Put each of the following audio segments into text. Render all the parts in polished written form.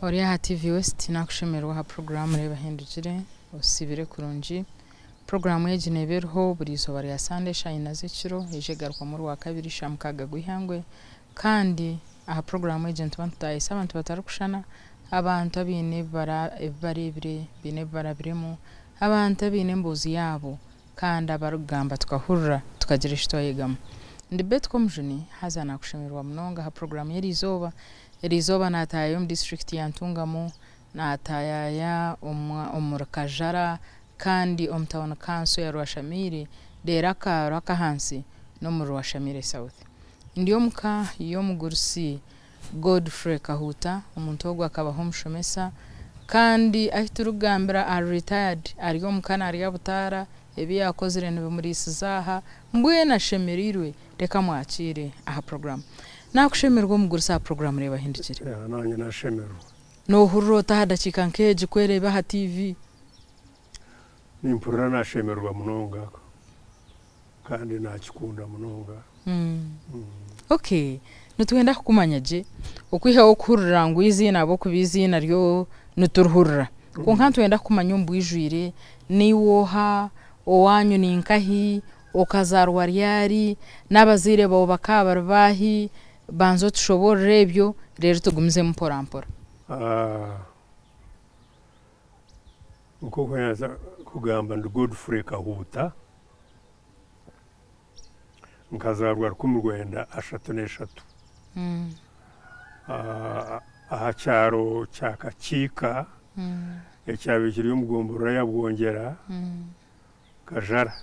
Oriya TV West nakushemerwa ha program reba hindukire usibire kurunji program yejineberho buri zo bari ya Sunday shayina zikiro ejegarwa muri wa kabiri shamkaga guhangwe kandi aha program agent bantayisa abantu batarukushana abantu abine barebire bine barabiremo abantu abine mbuzi yabo kandi abarugamba tukahurra tukagira ishito yegamo ndi bet komjuni hazana kushemerwa mnonga ha program yerizoba nataye mu district ya Ntungamo nataya ya umurkajara kandi omtown council ya Rwashamiri deraka rakahansi no mu Rwashamire South ndiyo muka yo mugursi Godfrey Kahuta umuntu ogwa akaba homushomesa kandi ahiturugambira are retired ariyo mukana ariya butara ebi yakozere no muri isizaha mbwe na shemerirwe reka mwakire aha program nakushemerwa mugursa program reba hindukire nanye nashemerwa no hurota hadakika nkeje kwereba ha TV nimpura nashemerwa munonga kandi nakikunda munonga Okay nutwenda kukumanyaje okwiha okurura ngo izina abo kubizina ryo nuturhurra konkantu wenda kumanya mbwijwire niwoha owanyu ninkahi okazarwa ryari nabazire babo bakabarbahi banzo tushobora ebyo rero tugumize mporampora uko kwenza kugamba ndi Godfrey Kahuta nkazarwa 1993 aha cyaro cyakacika ecyabikiri y'umugomboro yabwongera kajara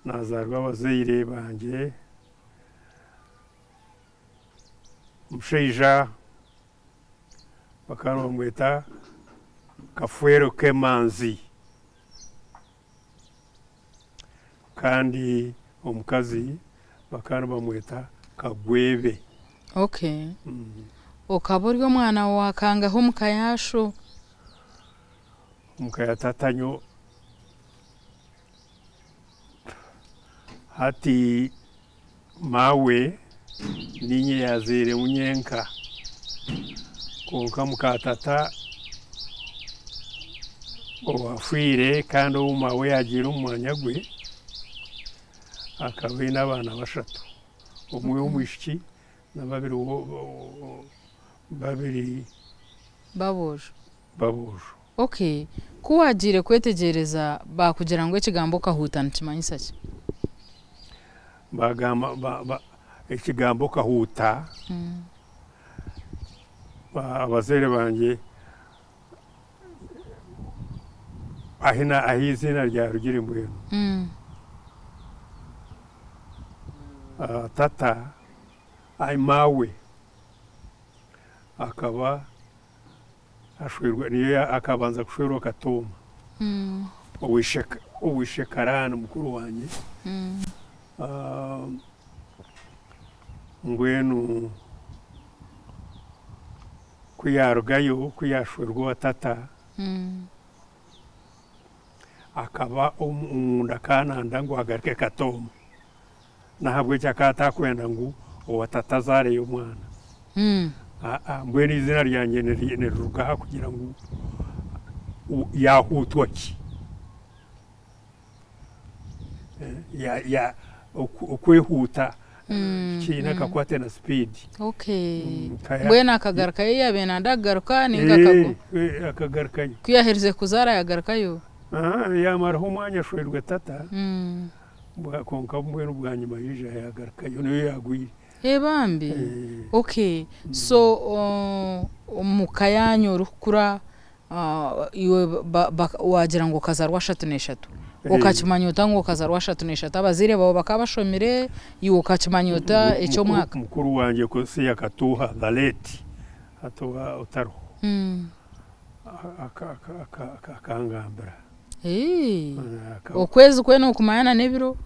nazarwa abazeyire banjye musheija bakano bamwita Kafuero Kemanzi kandi omukazi bakano bamwita Kagwebe. Okay. Okaburyo mwana wakanga ho mukayasho mukayatatanyo hati mawe ninye yazire munyenka konka mukatata owafire kandi umawe yagira umwanya gwe akabina abana bashatu umwe w'umwishiki na babiri babojo. Okay kuwagire kwetegereza bakugira ngo ekigambo Kahuta ntimanyisa ki bagamba ekigambo Kahuta abazere banje ahizina rya rugire mbwenu tata aimawe akaba ashwirwa niyo akabanza kushwirwa Katoma uwishekarana mukuru wanje ngwenu kuyarugayo kuyashwirwa tata akaba umunda kananda ngo agarike Katoma nahabwe cyakata kwenda ngo owatatazare yo mwana mbweni izina ryanjye neruka kugira ngo yahutwa ki ya ukwehuta kina kakwate na speed. Okay mbwena akagaruka yabena ndagaruka ningakago akagaruka kuyahereze kuzara yagarukayo yamara umwanya shwirwe tata konka mbwenu bwanyuma yije yagarukayo niyo yagwire bambi. Okay so mukayanyo rukura iwe wagira ngo kazarwa 3 ukakimanyota ngo kazarwa 3 abazire babo bakabashomire iwe ukakimanyota ecyo mwaka mukuru wanje ko si yakatuha Valeti atowa utaro akangambira okwezi kweno kumayana nebiro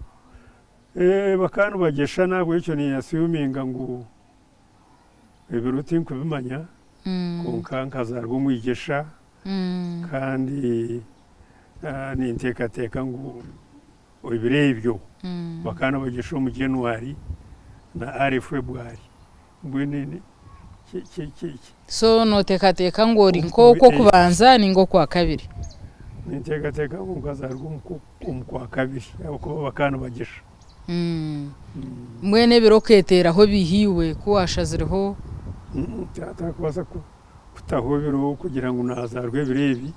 bakanu bagesha nabwo icyo ni assuming ngo ebiruti nkubimanya konka nkazarwa umwigesha kandi ni ntekateka ngo ibirevyo bakana bagesha mu January na ari February mbwene so notekateka ngo uri nkoko kubanza ni ngo kwa kabiri niteka ngo nkazarwa kwa kabiri abo kuba bakana bagisha mwene biroketera aho bihiwe kuwashazireho atakubaza kutahobero kugira ngo nazarwe birebi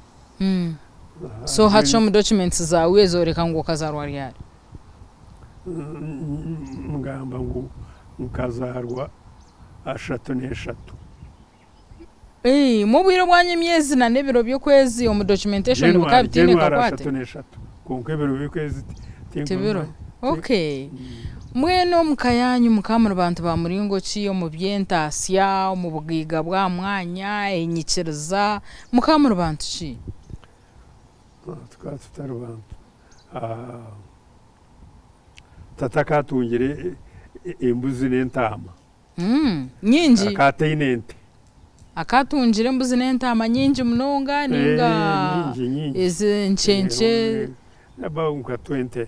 so hacho mu documents zawe zoreka ngo kazarwa ryari ngamba ngo mukazarwa 3 mu bwiro bwanye myezi na nebiro byo kwezi mu documentation bukabitine kakwate 3 konke biro bikwezi tibiro okay mweno mukayanyu mukamura abantu ba muringo ciyo mu byentasiya mu bugiga bwa mwanya enyikiriza mukamura abantu ci tukatutarubantu tatakatungire embuzi n'entama nyingi akateinente akatungire embuzi n'entama nyingi munonga ninga izi nchenche aba unka 20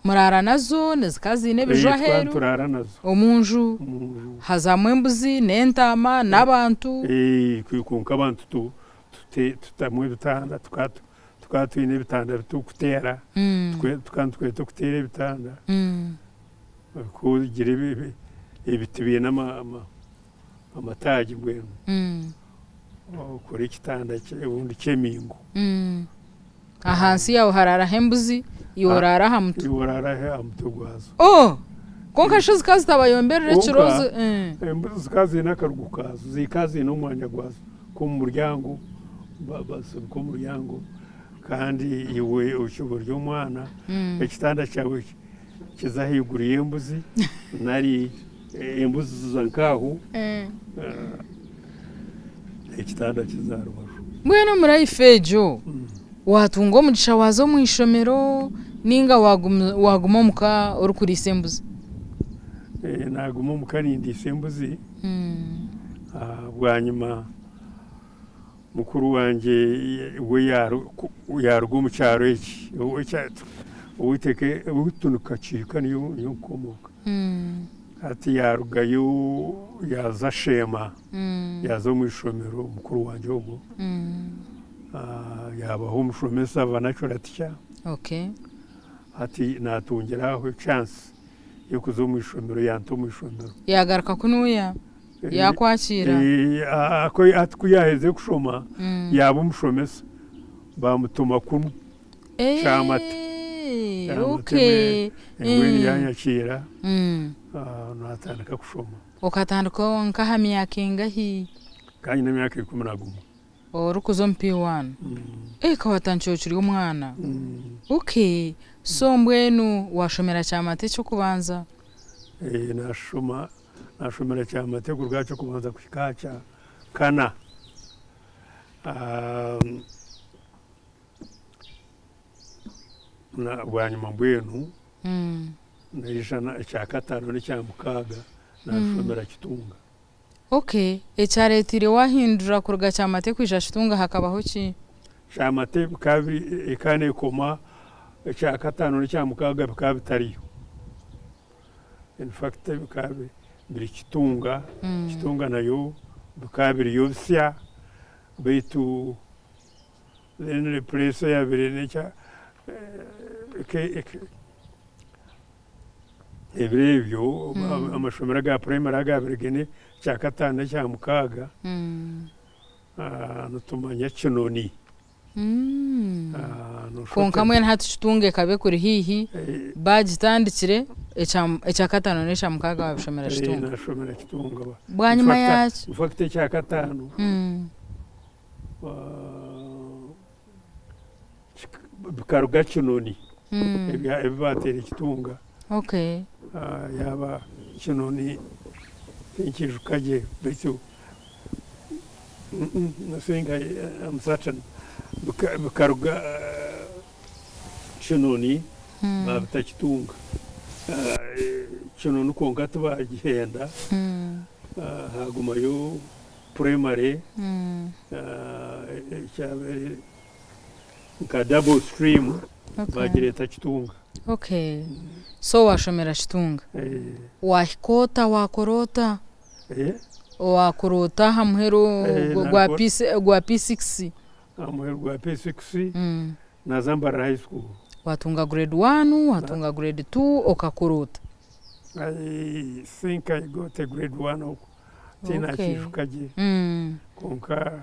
murara nazo nezikazi nebijwa heru turara nazo omunju hazamwe embuzi n'entama n'abantu kwikunka abantu tutamwe bitanda tukatwine bitanda bitukutera tukantwete kutera bitanda kugira ibiti bina amataji mbwenu kuri kitanda ubundi cyemingo ahansi yaho harara hembuzi yorara hamtu gwazo konka shozi kazi tabayomberere kirozo embuzi kazi nakarugukazo zikazi no mwanya gwazo ku muryango basa ku muryango kandi iwe ushobora umwana ekitanda cyawe kizahiguriye embuzi nari embuzi zankaho ekitanda kizarubasho mwene murayifejo watungo mugisha wazo mu ishomero ninga waguma muka uri kuri sembuzi naguma mukarindi sembuzi bwanyuma mukuru wanje we yarugo mu cyaro iki uwiteke utunuka cika niyo komoka ati yarugayo yaza shema yazo mu ishomero mukuru wanje ubwo yabaho umushomesa vanachora ticha ati natungeraho chance yo kuzo mu ishomero yanto mu ishomero yagaruka kunuya yakwakira ako atkuyaheze kushoma yaba umushomesa bamutuma kumu chamate ngwini yanyakira natandika kushoma ukatandika nkaha myaka ingahi kandi na myaka 11 orukuzo mp1 kawatancho kiri umwana so mbwenu washomera cyamate cyo kubanza nashomera cyamate kurgacho kubanza kushikacha kana na bwanyuma mbwenu naishana cyakatano ni cyamukaga nashomera kitunga echaretire wahindura kuruga cyamate kwisha shitunga hakabaho ki cyamate kabiri ikane koma cyakatano ni cyamukaga bikabitariyo in fact bikabe biri kitunga nayo bikabiri yosya beitu then replace ya biri necha ebrevyo amashomera ga primary ga birigene cyakatana cya mukaga nutumanya kinoni konka mwe ntatutunge kabe kuri hihi bagitandikire ecyakatano ne cya mukaga babishomera shitunga nashomera kitunga bwanyuma yacu ufakite cyakatano bikaruga kinoni ebibatera kitunga yaba kinoni kinkijukaje bitu nasenga amsatan bikaruga kinoni babita kitunga kinoni konga tubagihenda hagumayo primary cyabe nka double stream bagireta kitunga Okay. So washomera Kitunga. Wahikota wakorota. Wakorota hamhero gwa P6. Hamhero gwa P6. Na Zambara High School. Watunga grade 1, watunga grade 2 okakorota. I think I got a grade 1 tina chishukaje. Konka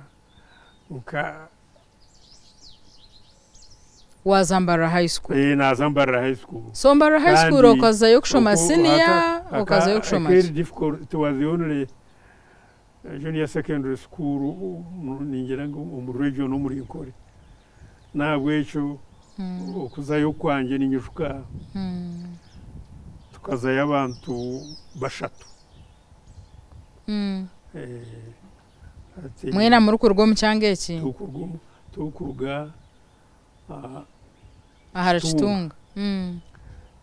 wa Zambara High School. Na Zambara High School. So Zambara High School okaza yokushoma senior, okaza yokushoma. Very difficult. It was the only junior secondary school ningirango mu region no muri Nkore. Nabwecho okuzayo kwanje ninyushuka. Tukazayo abantu bashatu. Mwena muri kurwo mu cyangeki? Tukuruga ahara Kitunga.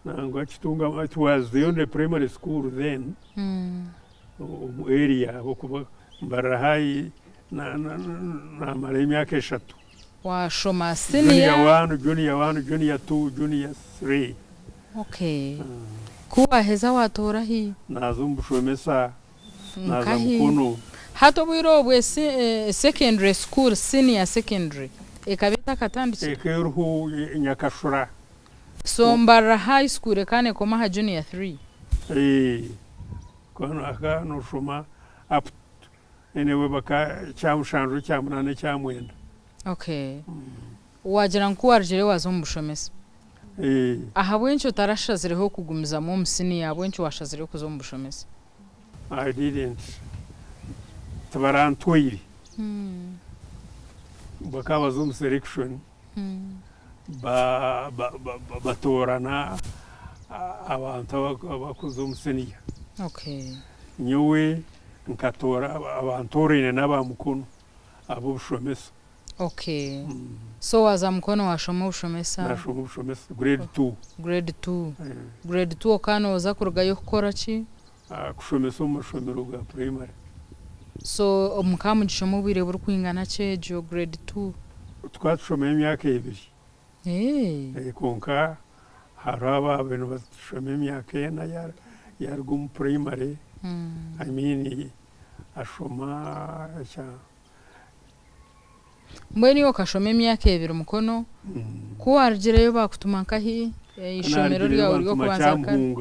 Nangwa Kitunga, it was the only primary school then. Area bokuba Mbarahayi na mara imyaka 3. Washoma senior. Junior 1, Junior 2, Junior 3. Okay. Kuba heza watora hi? Nazo mbushomesa. Nazo mkono. Hato bwiro bwe secondary school, senior secondary. Ekabeta katandiki. Ekeruhu Nyakashura. So Mbara High School kane koma ha Junior 3. Kono aka no shoma up anyway baka chamushanju chamunane chamwenda. Okay. Wagira nkuwarjire wazombushomesa. Aha bwencho tarashazireho kugumiza mu msini ya bwencho washazireho kuzombushomesa. I didn't. Tabarantwiri. Bakawa zoom selection. Batorana abantu bakuzomseniya. Okay. Nyewe nkatora abantorine n'abamukono abo bushomesa. Okay. So waza mkono washoma ushomesa? Nashoma ushomesa grade 2. Grade 2. Grade 2 okano oza kurugayo kukora ki? Kushomesa mu mashomero ga primary. So omukamu gishomo bwire buri kwingana chejo grade 2. Twashoma emyaka 2. Konka haraba abantu bashoma emyaka 4 yargo mu primary. I mean ashoma cha Mbweni okashoma emyaka 2 mukono. Kuwarjireyo bakutuma kahi ishomero ryawe ryo kubanza kare.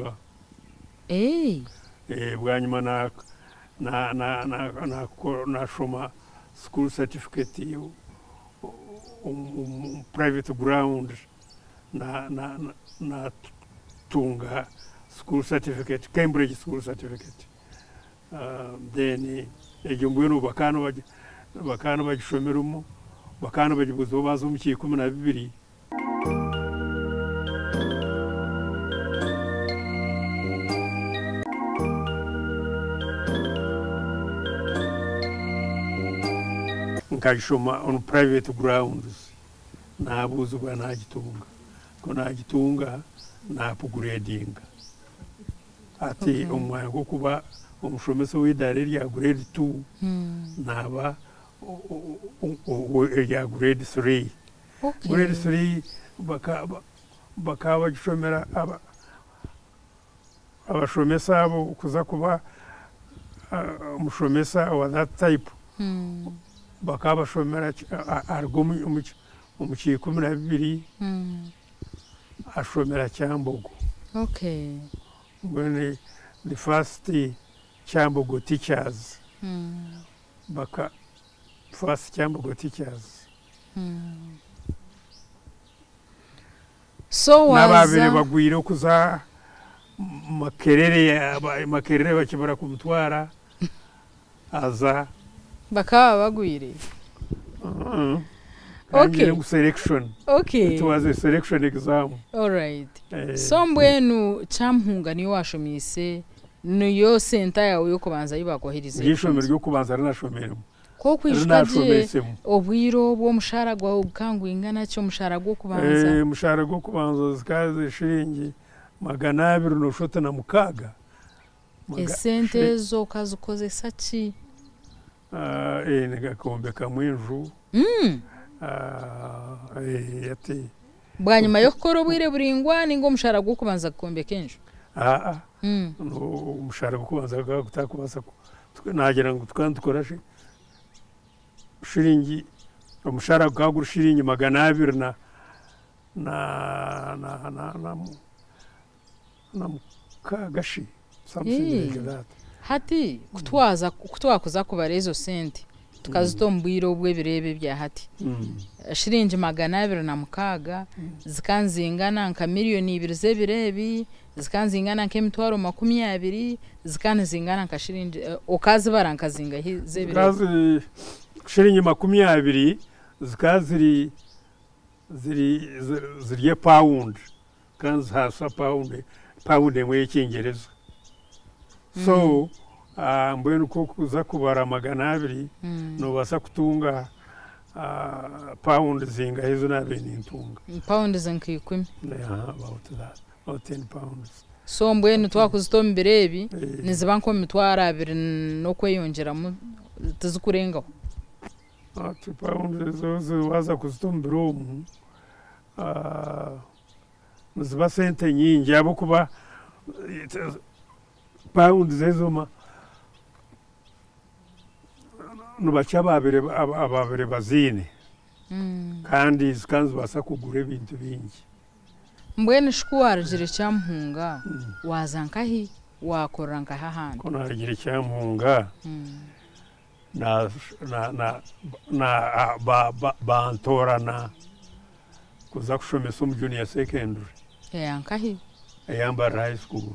Bwanyuma na shoma school certificate private ground na tunga school certificate, Cambridge school certificate. Then ejumbwenu bakano bagishomerumo bakano bagibuzo bazo mu 12. Nkashoma on private grounds nabuzo banagitunga ko nagitunga na upgrading ati umwango kuba umushomesa w'idare rya grade 2 naba ya grade 3. Grade 3 bakaba gishomera abashomesa abo kuza kuba umushomesa wa that type. Bakaba shomera argumu mu 12 ashomera Kyambogo. Okay. When the first Kyambogo teachers first Kyambogo teachers. So was nababiri bagwire kuza makerere bakibara kumutwara aza bakaba bagwire. Okay. Selection. Okay. It was a selection exam. All right. So mbwenu chamhunga niyo washomise niyo senta yawe yo kubanza yibakohirize. Yishomero ryo kubanza ranashomero. Ko kwishikaje obwiro bwo mushara gwa ukangu ingana cyo mushara gwo kubanza. Mushara gwo kubanza zikaze shiringi 296. Esente zo kazukozesa ki? Negakombe kamwenju. Yati bwanyuma yo gukora obwire buringwa ningo umushahara gukubanza kukombe kenjo umushahara gukubanza gutakubaza nagira ngo twandukora shilingi umushahara gagura shilingi 200 na mukagashi something like that. Hati kutwakuza kubara izo sente tukazitombwira obwe birebe bya hati shilingi 200 na mukaga zikanzingana nka miliyoni 2 z'ebirebi zikanzingana nka emitwaro 20 zikanzingana nka shilingi okazi baranka zinga z'ebirebi shilingi 20 zikaziri ziri pound kanzi hasa pound emwe y'Icyongereza so mbwenu ko kuza kubara 200 no basa kutunga pound zinga hizo nabe nintunga pound zinka 10 about that about 10 pounds so mbwenu twakuzitombe ebi niziba nko mitwara 2 no kweyongera mu tuzikurengaho pound zo waza kuzitombe omu niziba sente nyingi abo kuba pound zezoma nubacha ababere bazine kandi zikanzu basa kugura ibintu bingi mbwene shikuwarigire cyampunga wazankahi wakora nkaha handi ko narigire cyampunga bantorana kuza kushomesa mu junior secondary yankahi yambara high school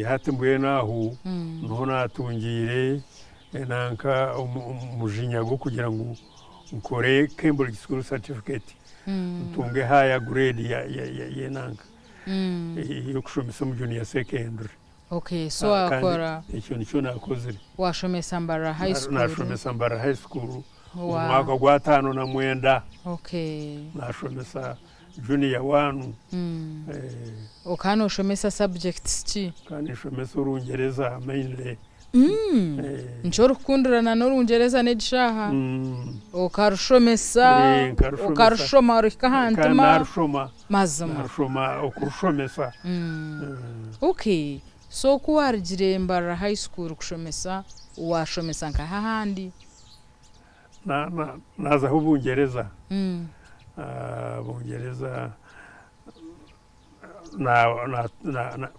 hati mbwene aho niho natungire nanka umujinya go kugira ngo ukore Cambridge School Certificate utunge higher grade ya nanka yo kushomesa mu junior secondary. Okay, so akora icyo nico nakoze washomesa mbara high school nashomesa mbara high school umwaka gwa 5 na 9. Okay, nashomesa junior 1 okano ushomesa subjects ki kandi shomesa urungereza mainly nchoro kundurana n'urungereza n'egishaha okarushomesa okarushoma urikahantuma narushoma mazima narushoma okurushomesa okay, so kuwarigire mbara high school kushomesa washomesa nka hahandi naza hubungereza bungereza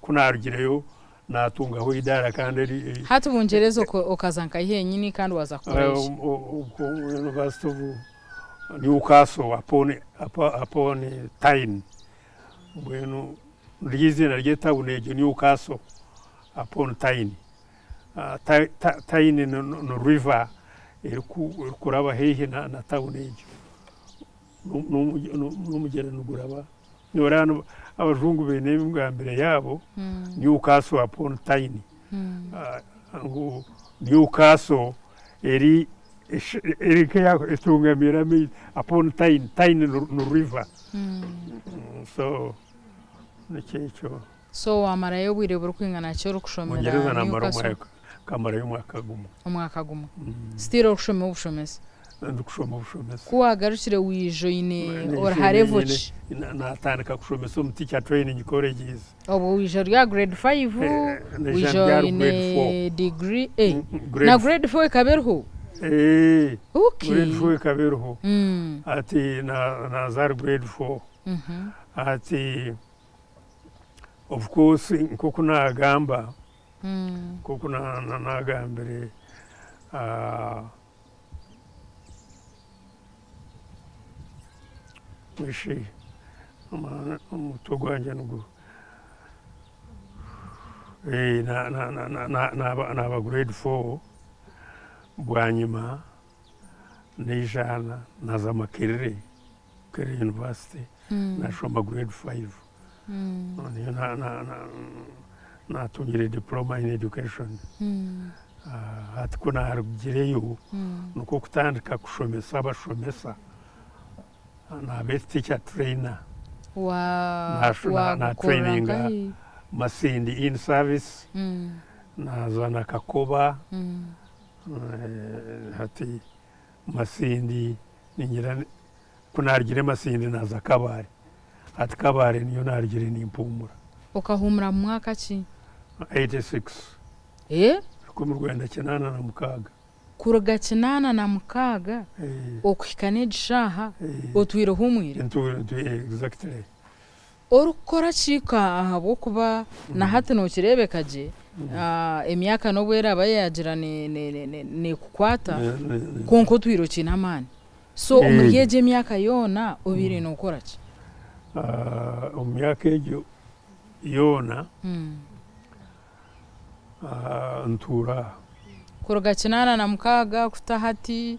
kunarigireyo natungaho idara kandi hati bungereza okazanka yenyini kandi waza kukoresha University of Newcastle upon Tyne bueno rizina ryetawuneje Newcastle upon Tyne Tyne no river kuraba hehe na tawuneje n'umugera nuguraba nyorano abazungu bene mbwa mbere yabo Newcastle upon Tyne Newcastle eri kaya etungamira mi upon Tyne no river so nikicho so amarayo bwire burukwingana cyo rukushomera Ngereza nambara kamara y'umwaka gumu still rukushoma ubushomesa ndukushoma ubushomesa kuwagarukire wijoine or harevochi natandika kushomesa mu teacher training colleges obo wijo ya grade 5 wijoine degree na grade 4 kaberho okay grade 4 kaberho ati na grade 4 ati of course nkoko nagamba koko nagambere mishi umutogwanje nugo na grade 4 bwanyuma nijana naza Makerere University nashoma grade 5 natungire diploma in education ati kuna harugireyo nuko kutandika kushomesa abashomesa na best teacher trainer na training Masindi in service nazana Kakoba hati Masindi ningira kunarigire masindi naza kabare ati kabare niyo narigire n'impumura ukahumura mu mwaka ki 86 ko mu Rwanda kinana na mukaga kuruga kinana na mukaga okuhikane gishaha otwire humwire exactly orukora chika ahabo kuba na hati no kirebekaje emyaka no bwera bayagira ne kukwata konko twiro kinamani so umuriyeje emyaka yona obire no kora ki umyaka ejo yona ntura kuruga kinana na mukaga kutahati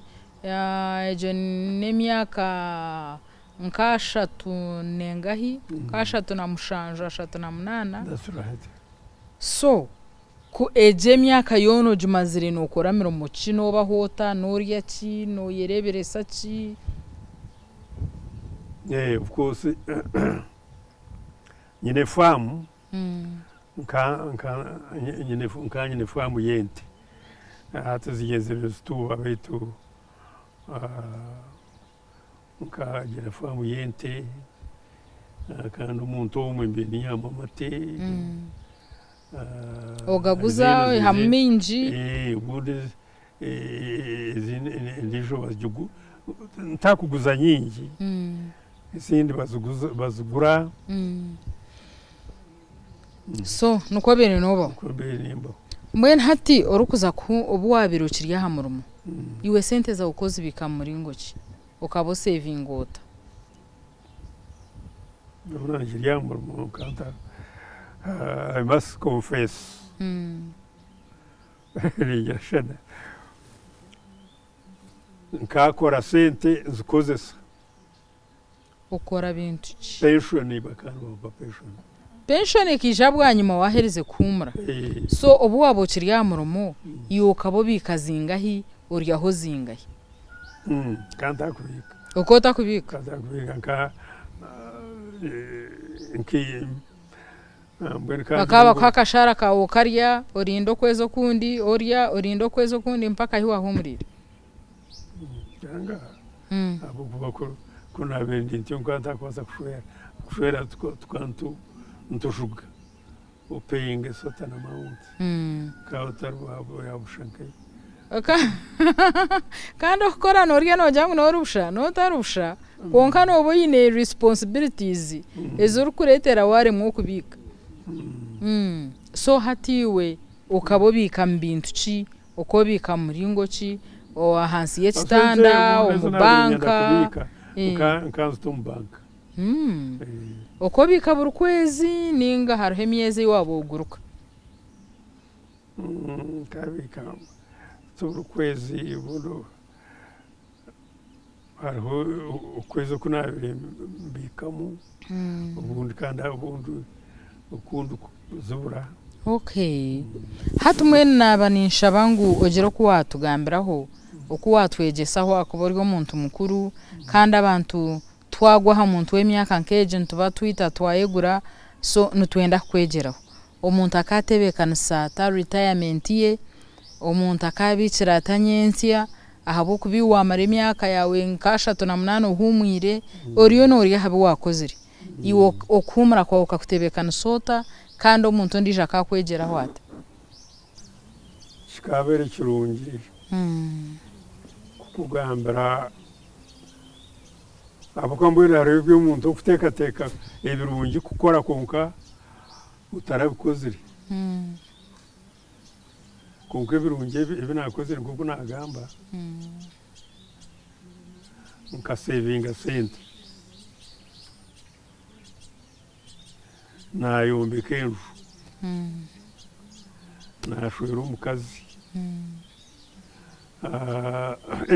ejo nemyaka nkashatu nengahi nkashatu na mushanja ashatu na munana that's right so ku eje myaka yono jumazire no koramira mu kino bahota norya ki no yereberesa ki of course nyine famu nyine famu yente atuzigeze stuwa betu nkagira famu yente kandi umuntu umwe mbeni yamamate ogaguza haminji ubundi ndijo bajugu ntakuguza nyingi isindi bazugura so nuko bene nobo mbene hati orukuza ku obuwabirukirya hamurumo iwe sente za ukozi bikamuringo ki ukabo saving water Nigeria mu kanta I must confess rigashana nkakora sente zikozesa ukora bintu pension pension kijabwa nyuma wahereze kumura so obu wabokirya murumo yokabo bikazingahi uryaho zingahi kanta kubika ukota kubika nka bakaba kwakashara ka ukarya orindo kwezo kundi orya orindo kwezo kundi mpaka hiwa humurira yanga abo kubako kuna bendi ntyonka kwasa kushwera tukantu ntoshuga opeyinge sotana mount ka utarwa yabushankai kandi okora norya no jangu norusha no tarusha konka no boyine responsibilities ezuru kuretera ware mu kubika so hatiwe ukabobika mbintu ki ukobika muringo ki o ahansi yetanda o banka ukanzu mu banka ukobika buri kwezi ninga hariho emyezi wabo uguruka kabika buri kwezi buno hariho ukwezi kunabire mbikamu ubundi kandi ubundi ukundi zubura okay hatumwe nabanisha bangu ogero kuwatugambiraho okuwatwegesaho akuboryo muntu mukuru kandi abantu twagwa ha muntu w'emyaka nkeje ntuba twita twayegura so nutwenda kwegeraho omuntu akatebekana ta retirement ye omuntu akabikira atanyensya ahabo kubiwa mare myaka yawe nkashatu na munana uhumwire oriyo nori habo wakozire iwo okumura kwa ukakutebekana sota kandi omuntu ndije akakwegeraho ate shikabere kirungi kugambira abakambwira rero umuntu okutekateka ebirungi kukora konka utarabikozire konka ebirungi ebi nakozire kuko nagamba nka savinga sente nayombeka enju nashwera omukazi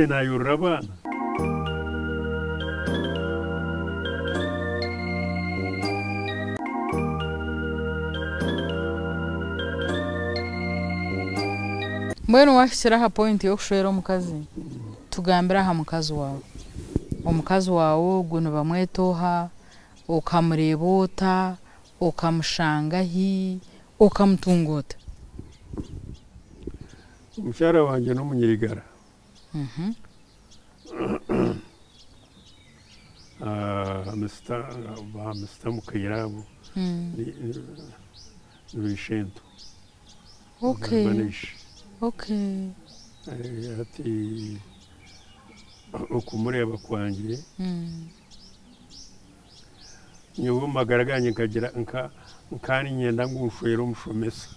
nayorora abaana mbwenu washira ha point yo kushwera omukazi tugambira ha mukazi wawe omukazi wawe guno bamwetoha okamurebota okamushangahi okamutungota umushara wanje no munyirigara Mr. Mukayirabo n'ibishento Okay. Okay. ati ukumureba kwanjye nyewe magaraganye kagira nkani nyenda ngushwera umushomesa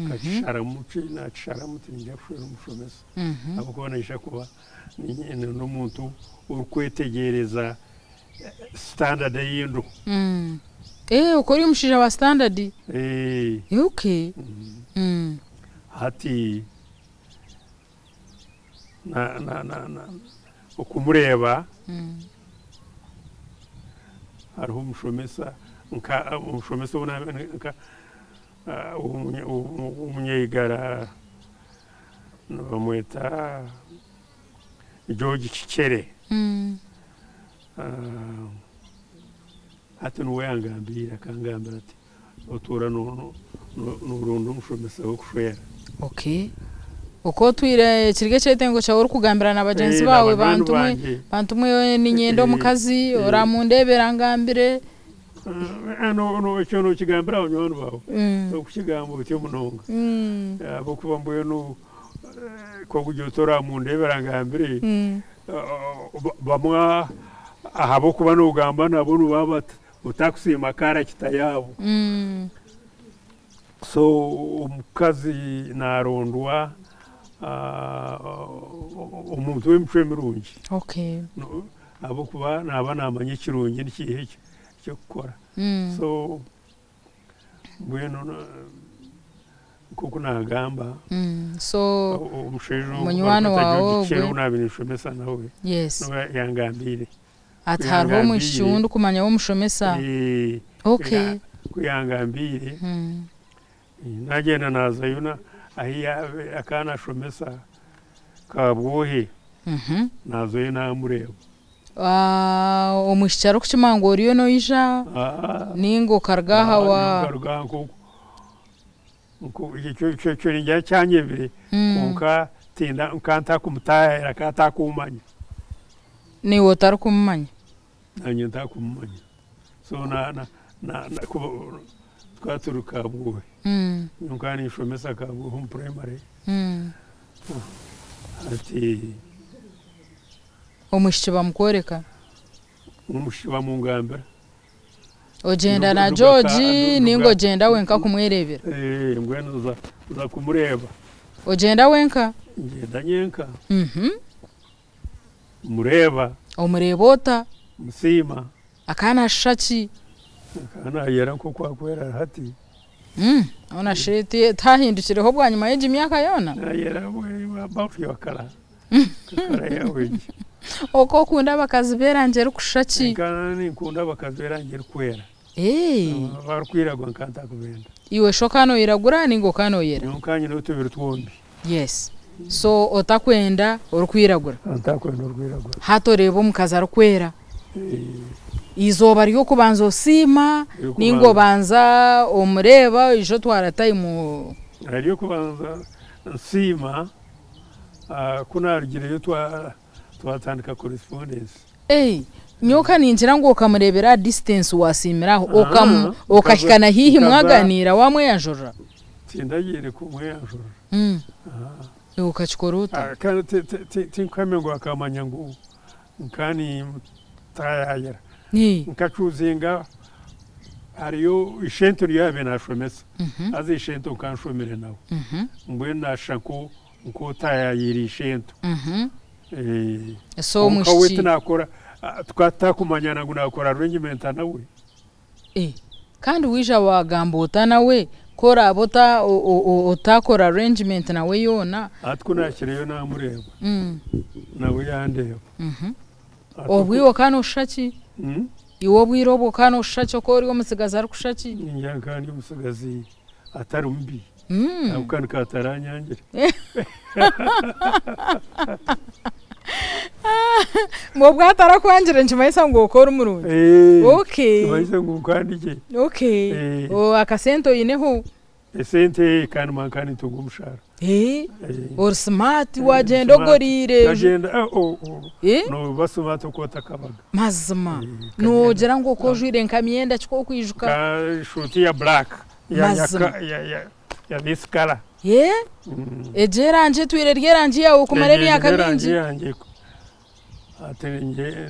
kashara muci na chara muti njafwera umushomesa abo kubona isha kuba ni n'umuntu urukwetegereza standard y'indu ukori umushija wa standard okay hati na ukumureba hariho umushomesa umushomesa nka umunyegara bamwita George Kikere hati nuwe yangambira akangambira ati otura n'urundo umushomesa wo kushwera okay uko twire kirige cyetengo cyawe urukugambira na bagenzi bawe bantumwe n'inyendo mu kazi oramundebera ngambire no cyo kigambira abanywana bawe okukigambo bityo munonga abo kuba mbuye no ko kujotora mundebera ngambire bamwa ahabo kuba no ugamba nabo nubaba utakusima kara kitayabo so umukazi narondwa umuntu w'imfemirungi okay abo kuba naba namanye kirungi n'ikihe cyo gukora so bueno kuko nagamba so umushejo munywano wawe kero nabinishomesa nawe yes no yangambire atharho mushundu kumanya wo mushomesa okay kuyangambire nagenda naza yuna ahiya akana shomesa kabwohe nazo yina mureba omusharo kuchimangoriyo no isha ningo kargaha wa cyo njya cyanyebire konka tinda nkanta kumutahera kata kumanya ni wotar kumanya nanye ntakumanya so na twaturuka bwohe nkani ishomesa kabwo primary ati omushiba mkoreka umushiba mungambira ogenda na George ningo genda wenka kumwerebera ngweno za kumureba ogenda wenka ngenda nyenka mureba omurebota musima akana shaki akana yera nko kwakwera hati ona shiti tahindukireho bwanyuma y'imyaka yona yera we about yakara kara yawe oko kunda bakazi berangera kushaki kana ni kunda bakazi berangera kwera barkwiragwa nkanta kubenda iwe shokano iragura ningo kano yera nkanye no tubiri twombi yes so otakwenda urukwiragura ntakwenda urukwiragura hato rebo mukaza arukwera izoba ryo kubanza osima ningo banza omureba ijo twarataye mu ryo kubanza nsima kunarugire twatandika correspondence nyoka ninjira ngo ukamurebera distance wasimiraho okashikana hihi mwaganira wamwe yanjora tindagire kumwe yanjora ukachikoruta kandi tinkwame ngo akamanya ngo nkani tayayera nkacuzinga hariyo ishento ryabe nashomesa azi ishento kanshomere nawe mbwe nashako nko tayayira ishento so mushi kawete nakora twatakumanyana ngo nakora arrangement nawe kandi wija wagambota nawe kora abota otakora arrangement nawe yona atkunakiriyo namureba nawe yandeba obwiwo kano shaki iwo bwirobo kano shaki ko uri umusigaza ari kushaki njyankandi umusigazi atari umbi ukandi kataranyangire ngo bwatara kwangire njimayisa ngo ukora umurundi okay njimayisa ngo ukandike okay akasento yineho esente kandi mankani tugumushara or smart wagenda ogorire agenda no basumata ukota kabaga mazima no gera ngo kojwire nkamyenda kiko kwijuka ka shuti ya black ya biskala ejeranje twire ryeranje yawo kumare myaka mingi atenje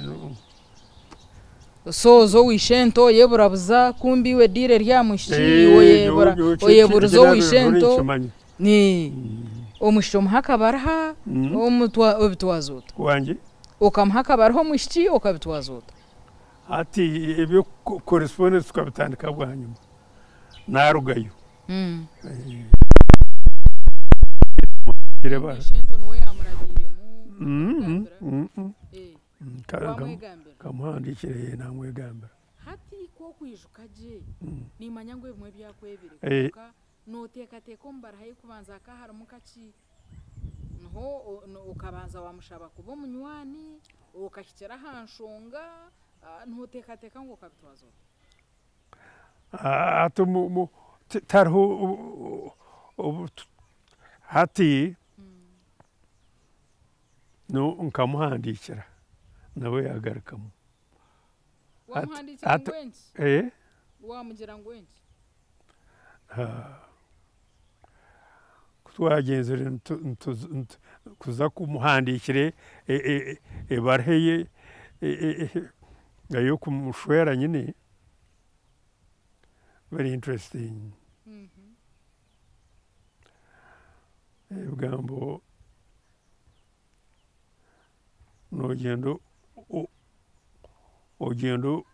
sozo wishento yeburabuza kumbi we dire ryamushi oyeburuzo wishento ni omushyo muhakabarha omutwa obitwazota wanje okamhakabarho mushiki okabitwazota ati ebyo correspondence tukabitandika bwanyuma narugayo kireba wishento no yamurabiremu kamuhandikire namwegambira hati ko kwijukaje nimanya ngo bimwe byakwebire kuka notekateka ombarahaye kubanza kaharamu kaki noho ukabanza wamushaba kuba munywani ukashyikira hanshonga ntutekateka ngo kabitwazo atumu tarho hati no nkamuhandikira nawe yagarukamo wamuhandikira ngwenki wamugira ngwenki twagenzere kuza kumuhandikire ebarheye ayo kumushwera nyine very interesting ebgambo nogendo ogendo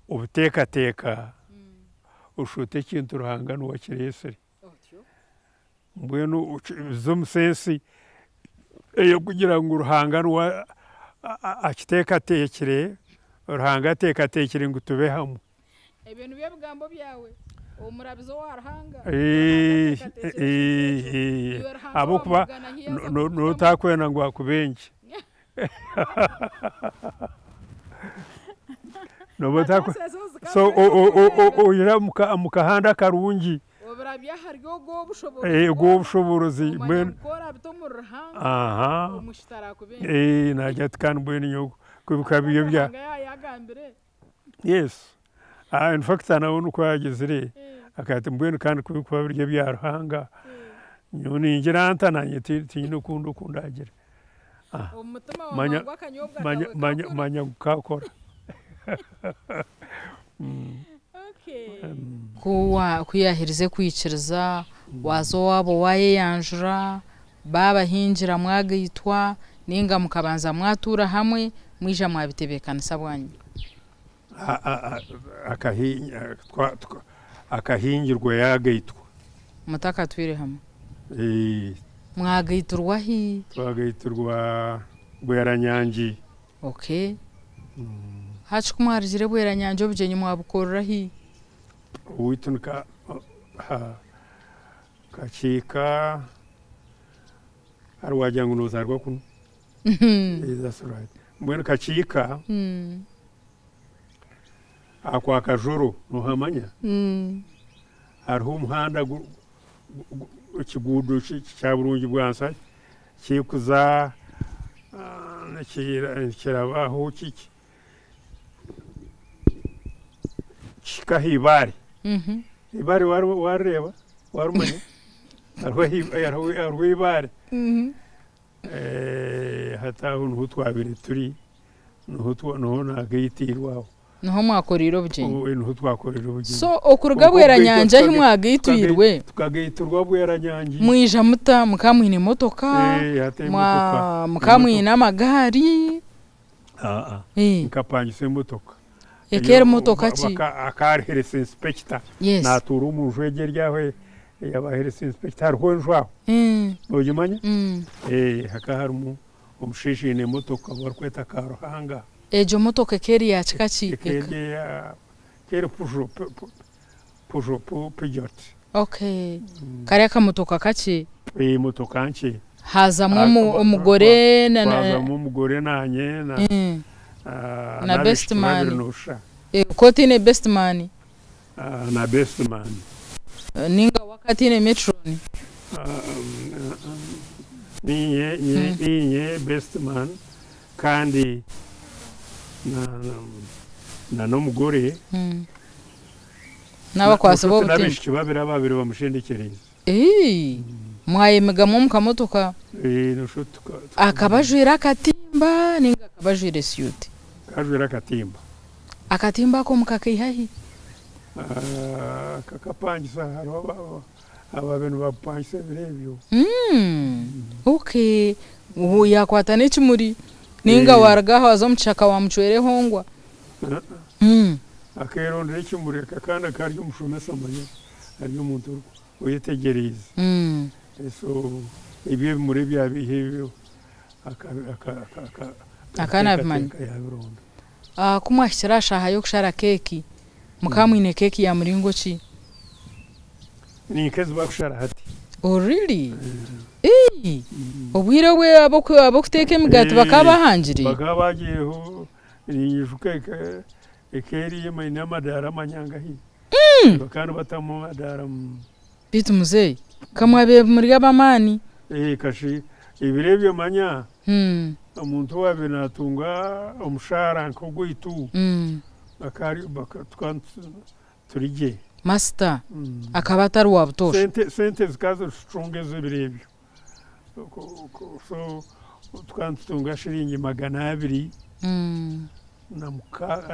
obutekateka ushute kintu ruhangano wa kiresere mbwenu zomusensi eyo kugira ngo uruhangano akitekatekere ruhangatekere ngo tube hamwe ibintu by'ebigambo byawe omurabizo warahanga abo kuba notakwena ngo akubenje so oyira mukahanda karungi obrabya haryo go bushobozi kora bitomurhanga omushtara kubenge najya tkanbweni yo kubiyo bya yes in fact anaona ko yagezere akati mbweni kandi kubikuba biryo bya ruhanga nyoni ngira antananye tino kundo kundagira umutima wangu akanyobwa manya gukakora kuwa kuyahirize kwikiriza wazo wabo wayeyanjura baba hinjira mwagitwa ninga mukabanza mwatura hamwe mwija mwabitebekanisa bwanyu akahingirwa yagitwa mutaka twire hamwe mwagiturwa hi twagayiturwa bweranyangi okay hachikumwarijire bweranyangi obujenyi mwabukorera hi uitunka kachika arwajangu nozarwa kuno that's right mbwenu kachika akwa kajuru nohamanya hariho umuhanda ikigudu cya burungi bwansa kikuza kirabaho kiki kikahibari ibari wareba warumanya hariho ibari hataho nuho twabire turi nuho nagayitirwaho naho mwakoriro bujenyi nuho twakoriro bujenyi so okuruga bweranyanja hi mwagitwirwe tukagiturwa bweranyangi mwija muta mukamwine motoka mukamwine amagari nkapangise motoka ekere motoka ki akarherese inspector natura umujwege ryawe yabaherese inspector hariho njwaho ugimanya hakaharumu umushishine motoka barkweta karuhanga ejo motoka keri ya chikachi keri pujo Peugeot okay kare ka motoka kachi motoka nchi hazamo umugore nanye na best man koti ne best man na best man ninga wakati ne metron ninye best man kandi na n'umugore n'abakwasa bo butimba n'abishiki babiri bamushendekereza mwayemegamo mukamotoka n'ushuti akabajwira akatimba ninga akabajwira siyuti kajwira akatimba ko mukakihahi kakapangisa hariho abantu bapangisa birebyo okay ubu yakwata n'ikimuri ninga waragaho azomuchaka wamuchwere hongwa akerondera ikimuri kakanda karyo umushomesa amanya ari umuntu uyitegereza so ibyo muri bya bihebyo akana bimanya kumwashyira shaha yo kushara keki mukamwine keki ya muringo ki ni kezi bakushara hati really obwire we abokuteka imigati bakabahangiri bakabagiyeho nijuka ekeri yemanya amadara amanyanga hi bakana batamu madara bitu muzee kamwabe muri abamani kashi ibirebyo manya umuntu wabe natunga umushara nk'ugwitu bakari turije master akaba atari wabutosha sente zikazo strongeze ibirebyo so twantunga shiringi 200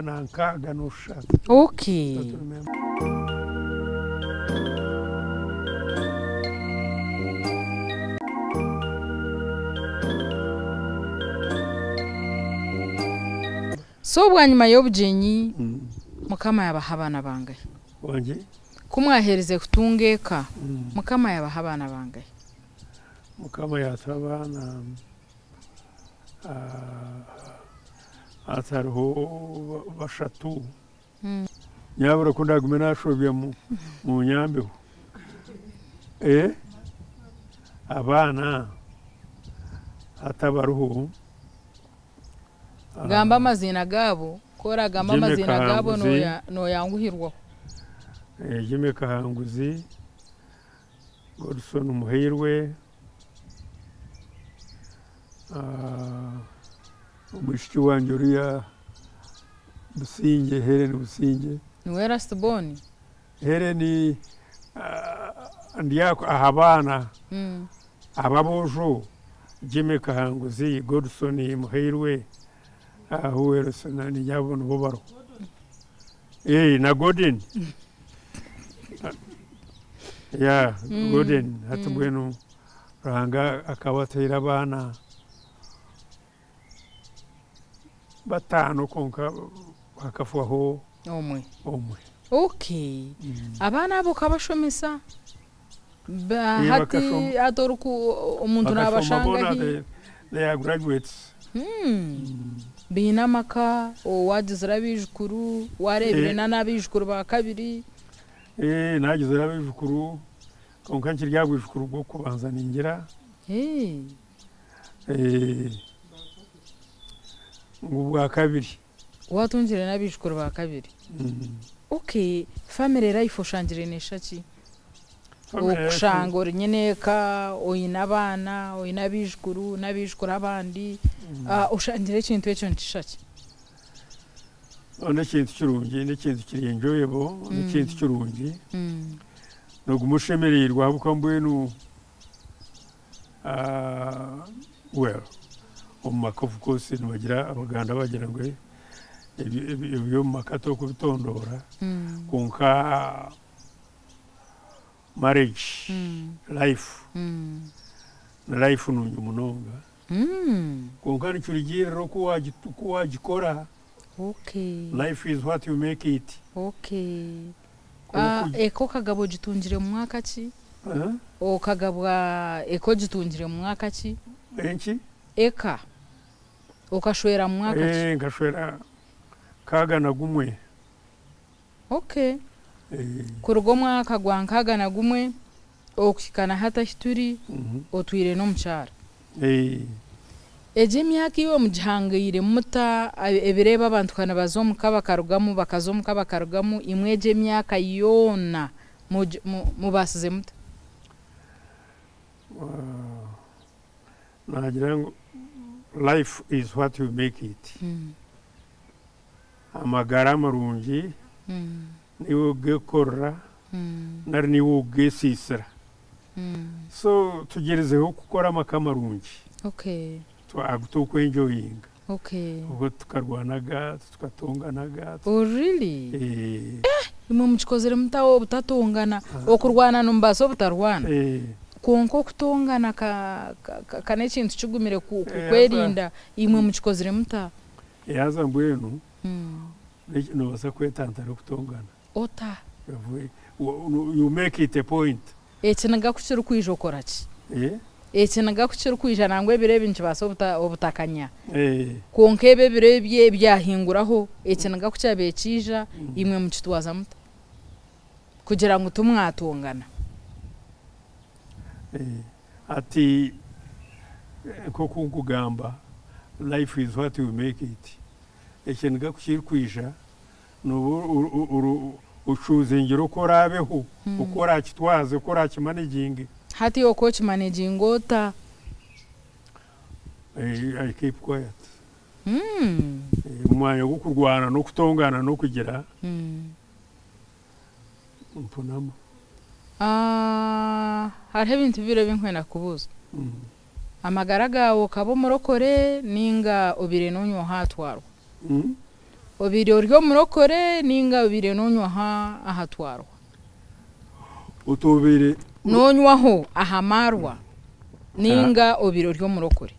na nkaga n'ushaka okay so bwanyuma y'obujenyi mukama yabaha abana bangahe wanje kumwahereze kutungeka mukama yabaha abana bangahe mukama yatabana atariho bashatu nyabura kundagume nashobye mu nyambeho abana atabaruho gamba amazina gabo kora gamba amazina gabo no yanguhirwa Jimmy Kahanguzi Godson Umuhirwe umushiki wanje uriya Businge Helen Businge niwe Rastboni Helen ndiyako ahabana ababojo Jimmy Kahanguzi Godson Umuhirwe huwero sanani yabona bobaro na Godin ya Godin hatubwenu ranga akabatera abana batano konka bakafuaho omwe okay abana abo kabashomesa bahati atoruku umuntu nabashanga they are graduates binamaka wadizira bijukuru warebere n'abijukuru ba kabiri nagizira bijukuru konka nkirya bijukuru bwo kubanza ningira ngubwa kabiri watungire n'abijukuru ba kabiri okay family life ushangire neshaki okushangora nyeneka oyina abana oyina bijukuru n'abijukuru abandi ushangire ikintu ekyo nkishaki n'ikintu kirungi n'ikintu kiri enjoyable n'ikintu kirungi nogumushemererwa habuka mbwenu well omumaka of course nibagira abaganda bagira ngo ebyo mumakato kubitondora konka marriage life na life nungi munonga konka nikyurigirira kuwagikora okay life is what you make it okay eko kagabo gitungire mu mwaka ki o kagabwa eko gitungire mu mwaka ki enki eka ukashwera mu mwaka ki ngashwera kaga na gumwe okay kurugo mwaka gwankaga na gumwe okikana hata hituri otwire no mchara eje myaka iyo mujhangire muta ebireba abantu kana bazomuka bakarugamu bakazomuka bakarugamu imweje myaka yona mubasize muta nagira ngo life is what you make it. Amagara marungi niwe ugekora nari niwe ugesisira. So tugerezeho gukora amakamarungi. Okay. Tuko enjoying. Okay. Ubwo tukarwanaga tukatonganaga. Oh really? Imwe mukikozere mutawo butatongana okurwana numbaso butarwana. Konko kutongana kane kintu kigumire kwerinda imwe mukikozere muta. Yaza mbwenu. No basa kwetantara kutongana. Ota. You make it a point. Ekinaga kukiru kwijokora ki? Ekinaga kukiru kwija nangwe birebe nkibaso obutakanya. Konkebe birebye byahinguraho ekinaga kucyabe ekija imwe mukitwaza muta. Kugira ngo tumwatongana. Ati koko kugamba life is what you make it. Ekinaga kukiru kwija no uchuze ngiro korabeho ukora kitwaze ukora kimanaging. Hati yo coach managing ota. I keep quiet. Umwanya wo kurwana no kutongana no kugira. Mpunamo. Hariho ibintu bire binkwena kubuza. Amagara gawo kabo murokore ninga obire nonyo hatwaro. Obire oryo murokore ninga obire nonyo ahatwaro. Utobere nonywaho ahamarwa ninga obire oryo murokore.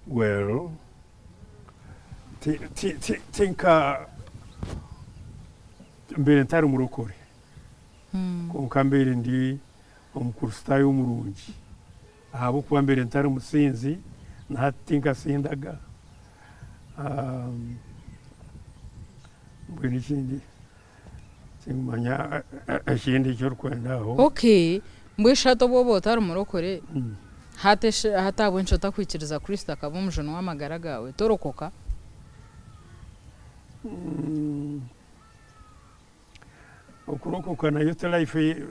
Well, tinka mbere ntari umurokore. Konka mbere ndi umukurusitayi w'umurungi. Ahabo kuba mbere ntari umusinzi natinka sindaga. Mbere ikindi manya ashindi cyo rwendaho. Okay, mbwishato bobo tari umurokore. Hatabwe nshota kwikiriza Kristo akaba umujono w'amagara gawe torokoka. Okurokoka nayo life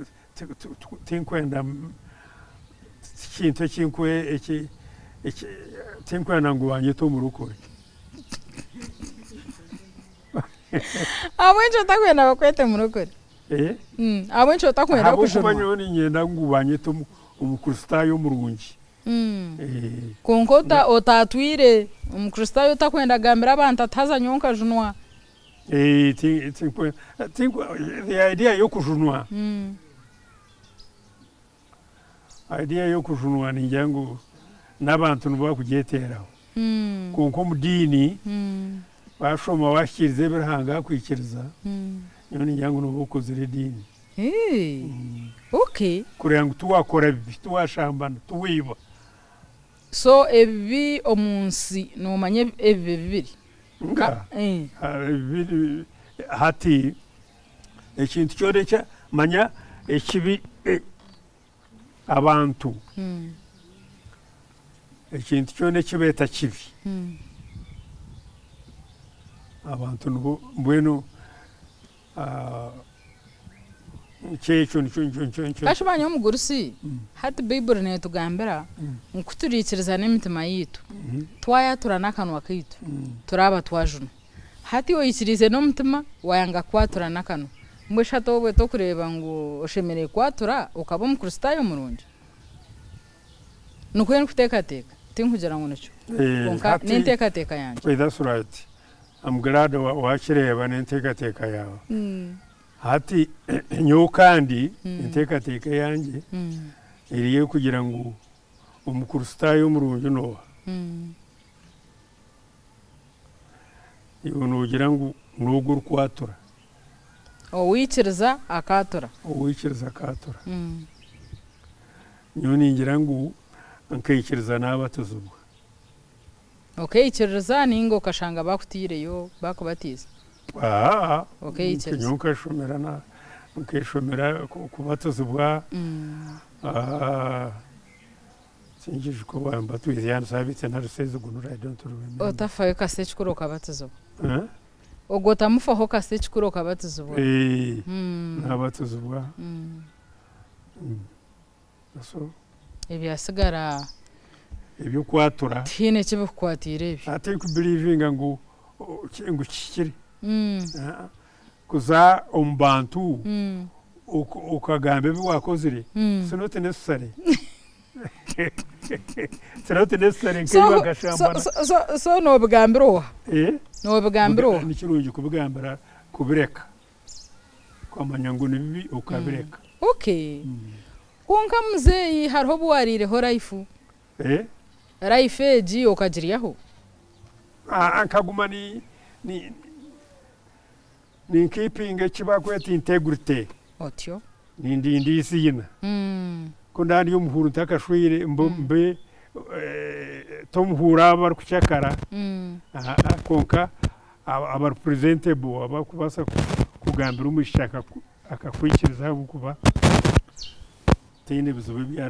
tinkwenda kintu kinkwe iki tinkwenda ngo wanyito murukore. Abo nshota kwenda bakwete murokore. Abo nshota kwenda kujono. Abo kubanyoni nyenda ngo wanyito umukristayo murungi. Konkota otatwire umukristayo takwenda gambira abantu ataza nyonka junwa. The idea yo kujunwa. Idea yo kujunwa ni njangu n'abantu nuba kugeteraho. Konko mudini bashoma washirize birahanga kwikiriza. Nyoni njangu nuba kozire dini. Okay. Kurenga tuwakora tuwashambana tuwiba. So ebi omunsi no manye ebi bibiri. Hati ekintu kyorecha manya ekibi abantu. Ekintu kyone kibeta kibi. Abantu nubo mbwenu Kashimanya omugurusi hati Bible ne tugambira nkuturikiriza n'emitima yitu twayatura n'akanwa kitu turaba twajuna hati oyikirize n'omutima wayanga kwatura n'akanwa mbweshato obwe tokureba ngo oshemere kwatura ukaba omukristayo murungi nukwenda kutekateka tinkugira ngo nakyo konka nentekateka yanje. That's right. I'm glad wakireba nentekateka yawe. Hati nyo kandi intekateka yanje iriye kugira ngo umukristayo murungi nowa. Ibo nugira ngo nuguru kwatura. Owikiriza akatura. Owikiriza akatura. Nyo ningira ngo nkayikiriza n'abatuzubwa. Okay, ikiriza ningo kashanga bakutireyo bakubatiza. Okay, ikiriza. Nyonka shomerana nkeshomera kubatuzubwa. Sinjije ko bamba twiziyana sabitse na ruseze gunura I don't remember. Otafayo kase chikuro kabatizo. Ogota mufaho kase chikuro kabatizo. Nabatuzubwa. So ebyasigara ebyo kwatura tine kibukwatira ebyo ate ku believing ngo kikiri kuza ombantu ukagamba ebyo wakozire so not necessary so not necessary nkiba gashambana so no bigambiro no bigambiro ni kirungi kubigambira kubireka kwamanya ngo ni bibi ukabireka okay konka muzeyi hariho bwarireho life life eji okagiriyaho nkaguma ni keeping ekibakweta integrity otyo nindi isina ko ndandi y'umuhuru ntakashwire mbe tomuhura aba kucyakara konka aba representable aba kubasa kugambira umushaka akakwikiriza kuba tine bizobe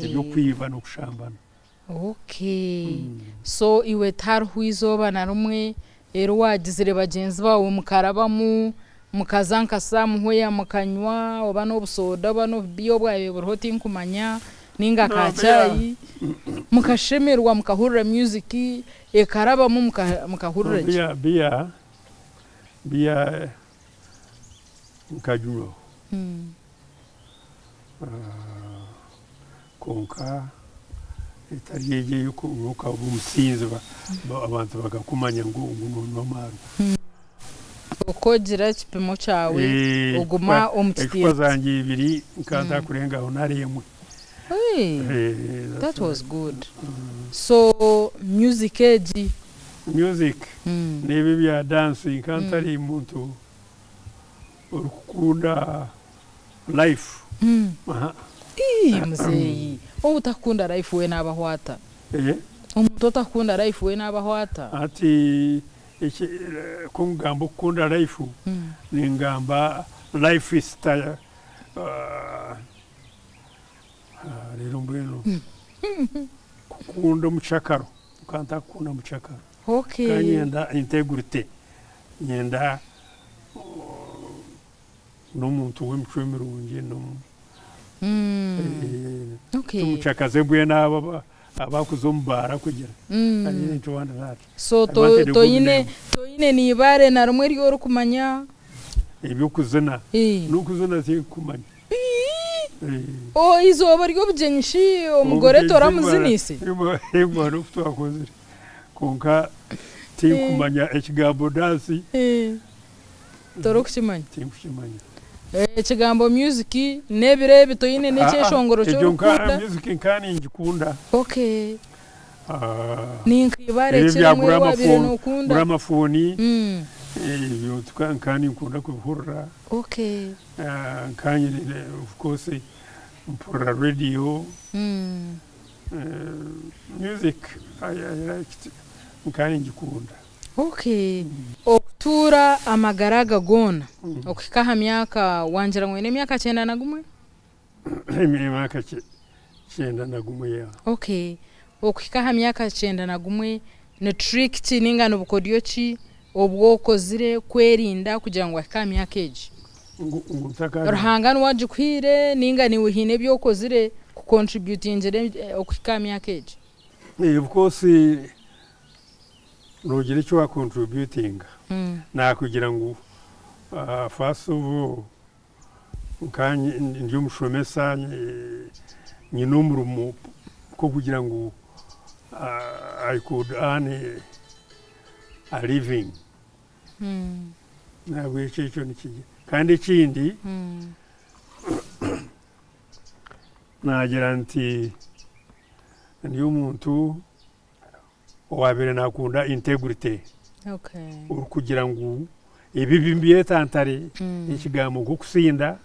ibyo kwiba no kushambana okay so iwe tarhuizoba na rumwe ero wagizire bagenzi bawo mukarabamu mukazankasa muhoya mukanywa oba no busoda bano biyo bwawe burhoti nkumanya ninga kacayi mukashemerwa mukahurira music ekarabamu mukahurira bia mukajuro konka itariye yuko unuka umusinzi abantu bagakumanya ngo umuntu maru okogira kipimo cyawe uguma omutiti ekkozangi ibiri nkaza kurenga onariyemwe that was good so music nibi bya dance nkantari muntu urukunda life muzeyi utakunda life we nabahwata umuntu utakunda life we nabahwata ati kungamba ukunda life ni ngamba life style rero mbwino kukunda muchakaro ukanta kukunda muchakaro okay kanyenda integrity nyenda n'umuntu w'imicwemirungi no okay umuchakaze bwe naba abakuzombara kugira ari into wanda that so toyine nibare na rumwe ryo rukumanya ibyo kuzena n'ukuzena kumanya izoba ryo bugenyishi umugore toramuzinise ego rufutwakoze konka kumanya ekigambo dasi torokimanya timukimanya ekigambo music nebirebe toyine n'ekyeshongoro cyo kunda music nkani ngikunda okay ninkibare cyangwa wabire no kunda gramafoni ibyo nkani nkunda kuhurra okay nkanye of course mpura radio music I like it nkani ngikunda okay okutura amagaraga gona okikaha myaka wanjira ngwene myaka 9 na gumwe myaka 9 na gumwe ya okay okikaha myaka 9 na gumwe ne trick tininga no bukodyo ki obwokozire kwerinda kugira ngo akika myaka eji ruhangana wajikwire ninga ni wihine byokozire ku contributing okika myaka eji of course nogire cyo wa contributing na kugira ngo first of all ukanye ndi mushomesa ni numrumu ko kugira ngo I could earn a living na bwecyo nikije kandi kindi nagira nti ndi umuntu wabere nakunda integrity okay kugira ngo ibibi mbiye tantare ikigambo go kusinda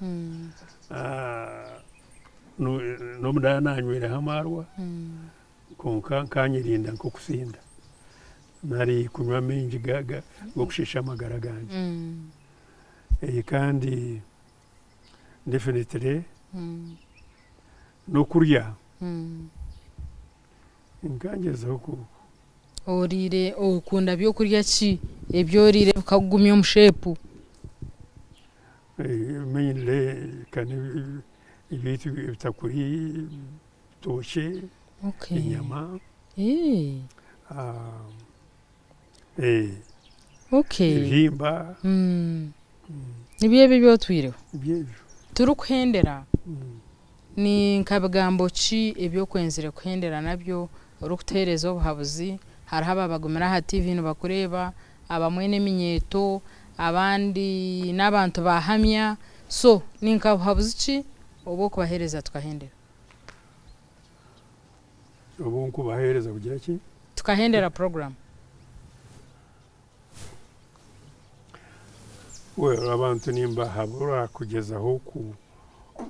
no mudana nywera hamarwa konka kanyirinda nko kusinda nari kunywa mingi gaga go kushisha amagara ganje kandi definitely no kurya ngangezaho ku orire okunda byo kurya ki ebyorire ukagumya mushepu mainly kan ibiti bitakuri toshe Okay. inyama Okay. ibihimba nibiye bibyo twireho by'ejo turukuhendera ni nkabigambo ki ebyo kwenzire kuhendera nabyo urukutereza obuhabuzi hari haba bagumira ha TV bakureba abamwene minyeto abandi n'abantu bahamya so ni nkabuhabuzi ki obo kubahereza tukahendera ubu kubahereza kugira ki tukahendera program abantu nimba habura kugezaho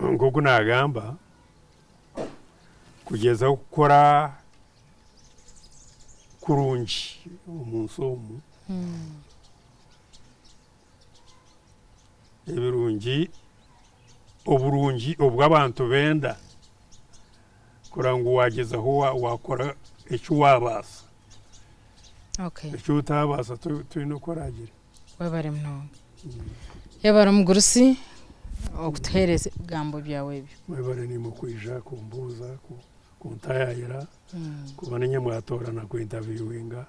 ngogo nagamba kugezaho gukora kurungi umunsi omu ebirungi oburungi obw'abantu benda kurango wagezaho wakora icyo wabasa icyo utabasa tuyino koragira wabare mnongo yabara mugurusi okutuhereza gambo byawe byo wabare ni mukwija kumbuza kuntayira kubana nyamwatorana ku interviewinga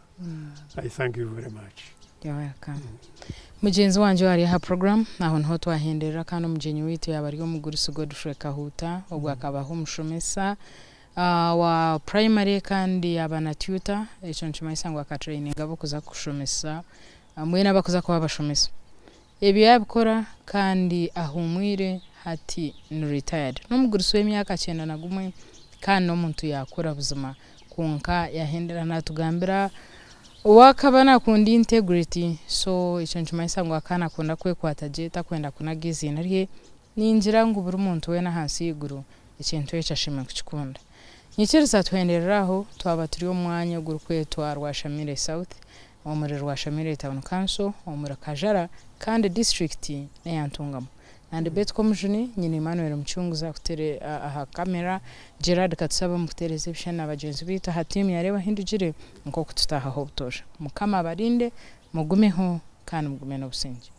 I thank you very much. You're welcome. Mugenzi wanje wari ha program naho nho twahenderera kandi umugenyi witu yabariyo mugurusi Godfrey Kahuta obwo akabaho umushomesa wa primary kandi abana tutor echo nchimayisa ngo aka training abo kuza kushomesa mwena bakuza kwa bashomesa ebyo yabikora kandi ahumwire hati ni retired no mugurusi w'emyaka 91 kandi no muntu yakora buzima kunka yahendera natugambira wakabana kundi integrity so ico nchimayisa ngo akana kunda kwekwata jeta kwenda kunagiza inariye ninjira ngo buri muntu we na hansi y'iguru ikintu cyashimwe kukikunda nyikiriza twendereraho twaba turi umwanya gurukweto Rwashamire South omure Rwashamire Town Council omure Kajara kandi district n'eyantungamo and bet commission nyine Emmanuel Mchunguza kutere aha kamera Gerard Katsaba mukutere reception abagenzi bita ha team yareba hindugire nko kututaha ho butosha mukama barinde mugumeho kandi mugume no busenje